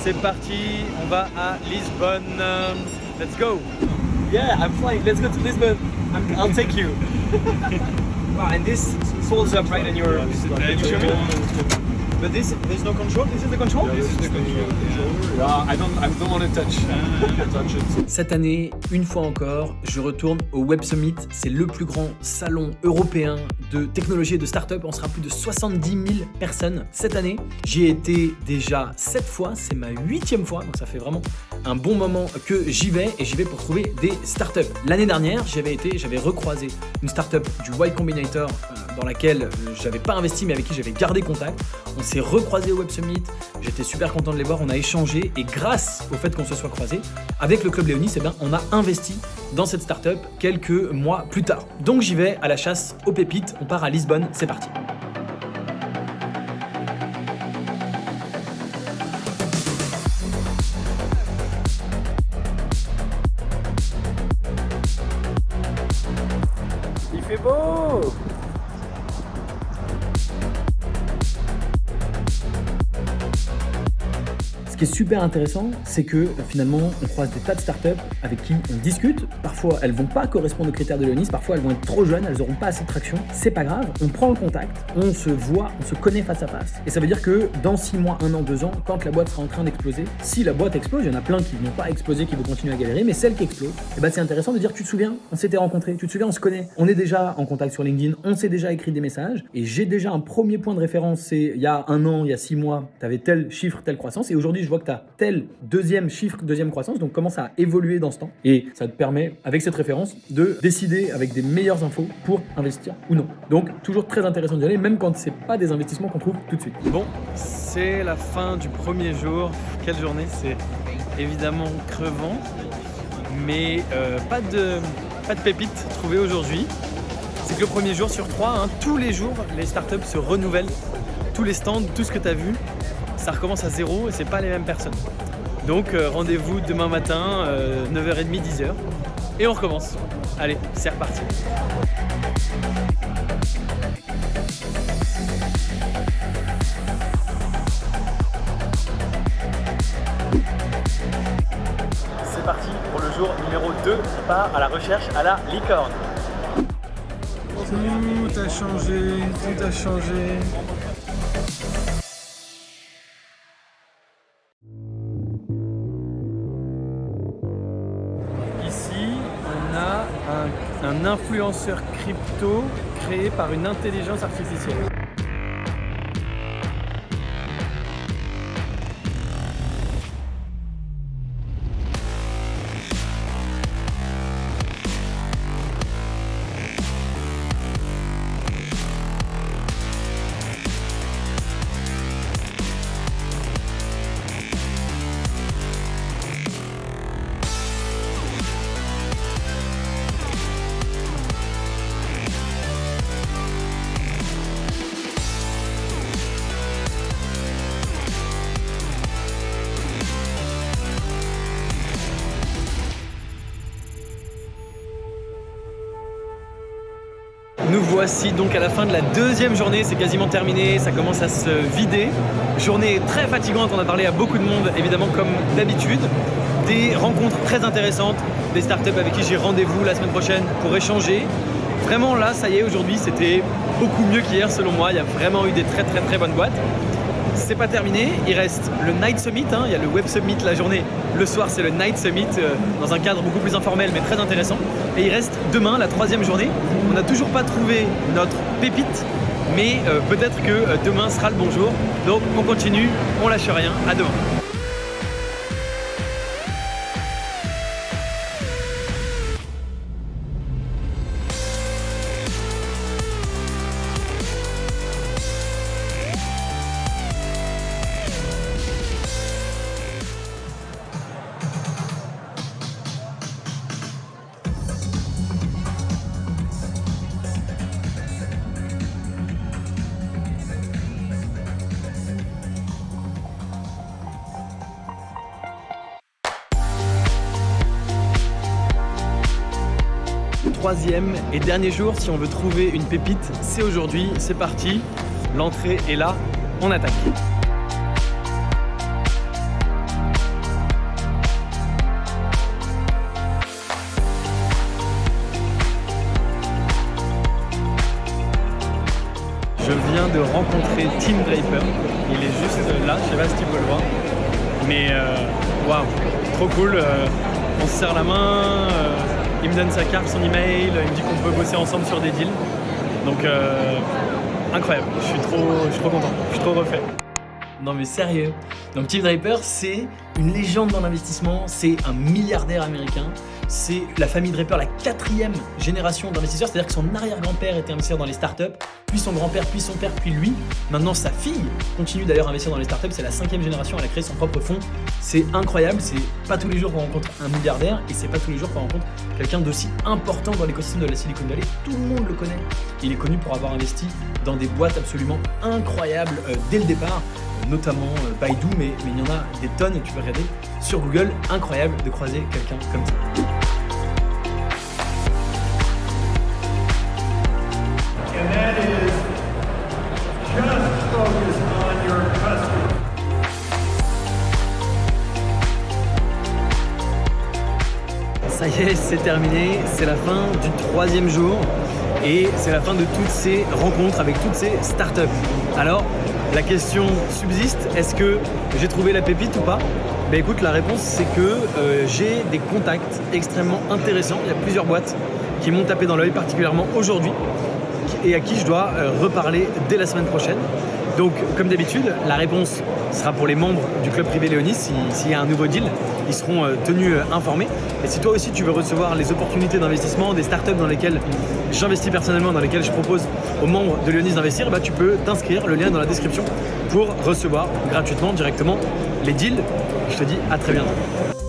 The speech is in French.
C'est parti, on va à Lisbonne. Let's go. Yeah, I'm flying. Let's go to Lisbon. I'll take you. Wow, and this folds up right in your. Can you show me? But there's no control. This is the control. This is the control. I don't want to touch it. Cette année, une fois encore, je retourne au Web Summit. C'est le plus grand salon européen de technologie et de start-up. On sera plus de 70 000 personnes cette année. J'y ai été déjà 7 fois. C'est ma 8e fois. Donc ça fait vraiment un bon moment que j'y vais. Et j'y vais pour trouver des start-up. L'année dernière, j'avais recroisé une start-up du Y Combinator dans laquelle j'avais pas investi mais avec qui j'avais gardé contact. On s'est recroisé au Web Summit. J'étais super content de les voir. On a échangé. Et grâce au fait qu'on se soit croisés, avec le Club Léonis, on a investi dans cette startup quelques mois plus tard. Donc j'y vais à la chasse aux pépites. On part à Lisbonne, c'est parti. Il fait beau. Ce qui est super intéressant, c'est que finalement, on croise des tas de startups avec qui on discute. Parfois, elles vont pas correspondre aux critères de Léonis. Parfois, elles vont être trop jeunes, elles auront pas assez de traction. C'est pas grave. On prend le contact, on se voit, on se connaît face à face. Et ça veut dire que dans 6 mois, 1 an, 2 ans, quand la boîte sera en train d'exploser, si la boîte explose, il y en a plein qui vont pas exploser, qui vont continuer à galérer, mais celle qui explose, c'est intéressant de dire, tu te souviens, on s'était rencontrés, tu te souviens, on se connaît, on est déjà en contact sur LinkedIn, on s'est déjà écrit des messages, et j'ai déjà un premier point de référence, c'est il y a 1 an, il y a 6 mois, tu avais tel chiffre, telle croissance, et aujourd'hui, je vois que tu as tel deuxième chiffre, deuxième croissance, donc comment ça a évolué dans ce temps. Et ça te permet, avec cette référence, de décider avec des meilleures infos pour investir ou non. Donc, toujours très intéressant d'y aller, même quand c'est pas des investissements qu'on trouve tout de suite. Bon, c'est la fin du premier jour. Quelle journée, c'est évidemment crevant, mais pas de pépites trouvées aujourd'hui. C'est que le premier jour sur 3, tous les jours, les startups se renouvellent. Tous les stands, tout ce que tu as vu, ça recommence à zéro et c'est pas les mêmes personnes. Donc rendez-vous demain matin, 9h30, 10h, et on recommence. Allez, c'est reparti. C'est parti pour le jour numéro 2, on part à la recherche à la licorne. Tout a changé, tout a changé. Ici, on a un influenceur crypto créé par une intelligence artificielle. Nous voici donc à la fin de la deuxième journée, c'est quasiment terminé, ça commence à se vider. Journée très fatigante, on a parlé à beaucoup de monde, évidemment comme d'habitude. Des rencontres très intéressantes, des startups avec qui j'ai rendez-vous la semaine prochaine pour échanger. Vraiment là, ça y est, aujourd'hui c'était beaucoup mieux qu'hier selon moi, il y a vraiment eu des très bonnes boîtes. C'est pas terminé, il reste le Night Summit, il y a le Web Summit la journée, le soir c'est le Night Summit dans un cadre beaucoup plus informel mais très intéressant. Et il reste demain la 3e journée, on n'a toujours pas trouvé notre pépite, mais peut-être que demain sera le bon jour. Donc on continue, on lâche rien, à demain. Troisième et dernier jour, si on veut trouver une pépite, c'est aujourd'hui, c'est parti. L'entrée est là, on attaque. rencontrer Tim Draper. Il est juste là, je sais pas si tu peux le voir. Mais waouh, trop cool. On se serre la main, il me donne sa carte, son email, il me dit qu'on peut bosser ensemble sur des deals. Donc incroyable, je suis trop content, je suis trop refait. Non mais sérieux. Donc Tim Draper, c'est une légende dans l'investissement, c'est un milliardaire américain. C'est la famille Draper, la 4e génération d'investisseurs, c'est-à-dire que son arrière-grand-père était investisseur dans les startups, puis son grand-père, puis son père, puis lui. Maintenant, sa fille continue d'ailleurs à investir dans les startups, c'est la 5e génération, elle a créé son propre fonds. C'est incroyable, c'est pas tous les jours qu'on rencontre un milliardaire et c'est pas tous les jours qu'on rencontre quelqu'un d'aussi important dans l'écosystème de la Silicon Valley. Tout le monde le connaît. Il est connu pour avoir investi dans des boîtes absolument incroyables dès le départ, notamment Baidu, mais il y en a des tonnes, tu peux regarder sur Google. Incroyable de croiser quelqu'un comme ça. And that is just focus on your customer. Ça y est, c'est terminé, c'est la fin du 3e jour et c'est la fin de toutes ces rencontres avec toutes ces startups. Alors, la question subsiste, est-ce que j'ai trouvé la pépite ou pas? Ben écoute, la réponse c'est que j'ai des contacts extrêmement intéressants. Il y a plusieurs boîtes qui m'ont tapé dans l'œil, particulièrement aujourd'hui, et à qui je dois reparler dès la semaine prochaine. Donc, comme d'habitude, la réponse sera pour les membres du club privé Léonis. S'il y a un nouveau deal, ils seront tenus informés. Et si toi aussi tu veux recevoir les opportunités d'investissement des startups dans lesquelles j'investis personnellement, dans lesquelles je propose aux membres de Léonis d'investir, bah, tu peux t'inscrire, le lien est dans la description, pour recevoir gratuitement, directement les deals. Je te dis à très bientôt.